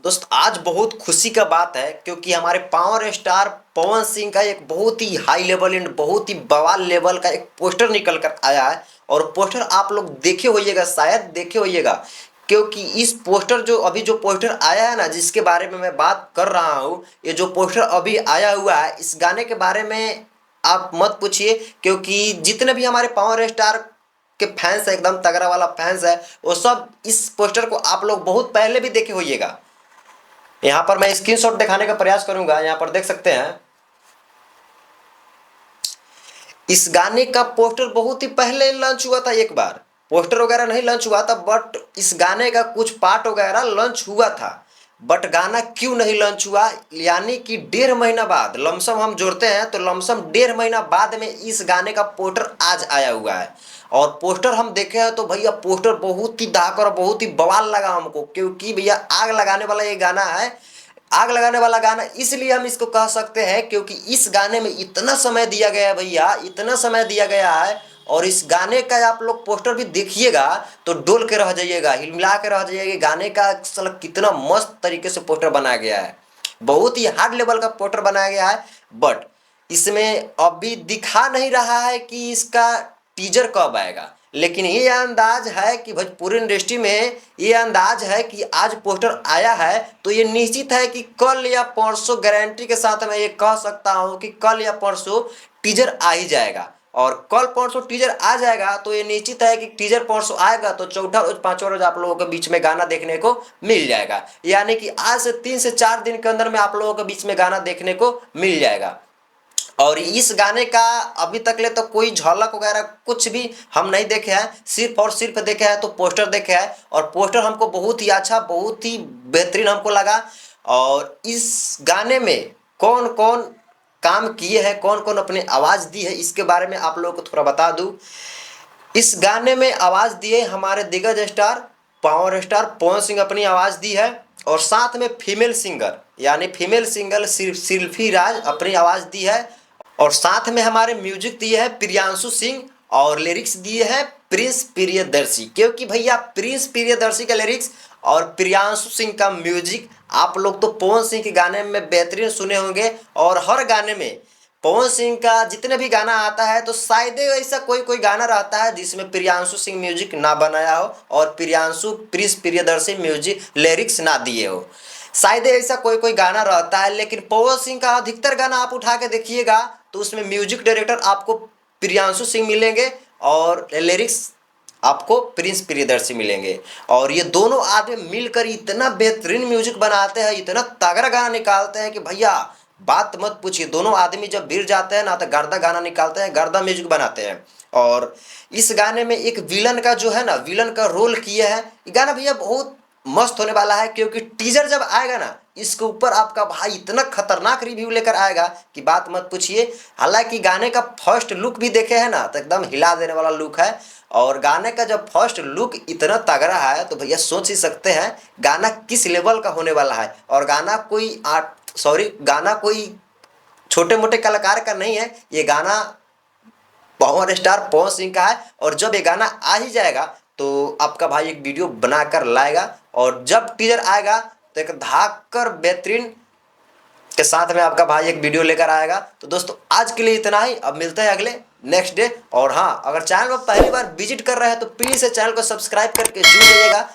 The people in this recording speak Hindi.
दोस्त आज बहुत खुशी का बात है क्योंकि हमारे पावर स्टार पवन सिंह का एक बहुत ही हाई लेवल एंड बहुत ही बवाल लेवल का एक पोस्टर निकल कर आया है। और पोस्टर आप लोग देखे होइएगा, शायद देखे होइएगा, क्योंकि इस पोस्टर जो अभी जो पोस्टर आया है ना, जिसके बारे में मैं बात कर रहा हूँ, ये जो पोस्टर अभी आया हुआ है, इस गाने के बारे में आप मत पूछिए। क्योंकि जितने भी हमारे पावर स्टार के फैंस है, एकदम तगड़ा वाला फैंस है, वो सब इस पोस्टर को आप लोग बहुत पहले भी देखे होइएगा। यहाँ पर मैं स्क्रीनशॉट दिखाने का प्रयास करूंगा। यहाँ पर देख सकते हैं, इस गाने का पोस्टर बहुत ही पहले लॉन्च हुआ था। एक बार पोस्टर वगैरह नहीं लॉन्च हुआ था, बट इस गाने का कुछ पार्ट वगैरह लॉन्च हुआ था। बट गाना क्यों नहीं लॉन्च हुआ, यानी कि 1.5 महीना बाद, लमसम हम जोड़ते हैं तो लमसम 1.5 महीना बाद में इस गाने का पोस्टर आज आया हुआ है। और पोस्टर हम देखे हैं तो भैया पोस्टर बहुत ही धाकर, बहुत ही बवाल लगा हमको, क्योंकि भैया आग लगाने वाला ये गाना है। आग लगाने वाला गाना इसलिए हम इसको कह सकते हैं क्योंकि इस गाने में इतना समय दिया गया है भैया, इतना समय दिया गया है। और इस गाने का आप लोग पोस्टर भी देखिएगा तो डोल के रह जाइएगा, हिलमिला के रह जाइएगा। गाने का साला कितना मस्त तरीके से पोस्टर बनाया गया है, बहुत ही हार्ड लेवल का पोस्टर बनाया गया है। बट इसमें अभी दिखा नहीं रहा है कि इसका टीजर कब आएगा, लेकिन ये अंदाज है कि भोजपुरी इंडस्ट्री में ये अंदाज है कि आज पोस्टर आया है तो ये निश्चित है कि कल या परसों, गारंटी के साथ मैं ये कह सकता हूँ कि कल या परसों टीजर आ ही जाएगा। और कल परसों टीजर आ जाएगा तो ये निश्चित है कि टीजर परसों आएगा तो चौथा रोज पांचवा रोज आप लोगों के बीच में गाना देखने को मिल जाएगा। यानी कि आज से 3 से 4 दिन के अंदर में आप लोगों के बीच में गाना देखने को मिल जाएगा। और इस गाने का अभी तक ले तो कोई झलक वगैरह कुछ भी हम नहीं देखे हैं, सिर्फ और सिर्फ देखे हैं तो पोस्टर देखे हैं। और पोस्टर हमको बहुत ही अच्छा, बहुत ही बेहतरीन हमको लगा। और इस गाने में कौन कौन काम किए हैं, कौन कौन अपनी आवाज़ दी है, इसके बारे में आप लोगों को थोड़ा बता दूं। इस गाने में आवाज़ दिए हमारे दिग्गज star power star Pawan Singh अपनी आवाज़ दी है। और साथ में फीमेल सिंगर यानी फीमेल सिंगर शिल्पी राज अपनी आवाज़ दी है। और साथ में हमारे म्यूजिक दिए है प्रियांशु सिंह, और लिरिक्स दिए हैं प्रिंस प्रियदर्शी। क्योंकि भैया प्रिंस प्रियदर्शी का लिरिक्स और प्रियांशु सिंह का म्यूजिक आप लोग तो पवन सिंह के गाने में बेहतरीन सुने होंगे। और हर गाने में पवन सिंह का जितने भी गाना आता है तो शायद ऐसा कोई कोई गाना रहता है जिसमें प्रियांशु सिंह म्यूजिक ना बनाया हो और Priyanshu Prince Priyadarshi music lyrics ना दिए हो। शायद ऐसा कोई कोई गाना रहता है, लेकिन पवन सिंह का अधिकतर गाना आप उठा के देखिएगा तो उसमें म्यूजिक डायरेक्टर आपको प्रियांशु सिंह मिलेंगे और लिरिक्स आपको प्रिंस प्रियदर्शी मिलेंगे। और ये दोनों आदमी मिलकर इतना बेहतरीन म्यूजिक बनाते हैं, इतना तगड़ा गाना निकालते हैं कि भैया बात मत पूछिए। दोनों आदमी जब भिड़ जाते हैं ना तो गर्दा गाना निकालते हैं, गर्दा म्यूजिक बनाते हैं। और इस गाने में एक विलन का जो है ना, विलन का रोल किया है। ये गाना भैया बहुत मस्त होने वाला है, क्योंकि टीजर जब आएगा ना इसके ऊपर आपका भाई इतना खतरनाक रिव्यू लेकर आएगा कि बात मत पूछिए। हालांकि गाने का फर्स्ट लुक भी देखे है ना तो एकदम हिला देने वाला लुक है। और गाने का जब फर्स्ट लुक इतना तगड़ा है तो भैया सोच ही सकते हैं गाना किस लेवल का होने वाला है। और गाना कोई गाना कोई छोटे मोटे कलाकार का नहीं है, ये गाना पावर स्टार पवन सिंह का है। और जब ये गाना आ ही जाएगा तो आपका भाई एक वीडियो बनाकर लाएगा, और जब टीजर आएगा तो एक धाकर बेहतरीन के साथ में आपका भाई एक वीडियो लेकर आएगा। तो दोस्तों आज के लिए इतना ही, अब मिलते हैं अगले नेक्स्ट डे। और हाँ, अगर चैनल पर पहली बार विजिट कर रहे हैं तो प्लीज़ चैनल को सब्सक्राइब करके जुड़ जाइएगा।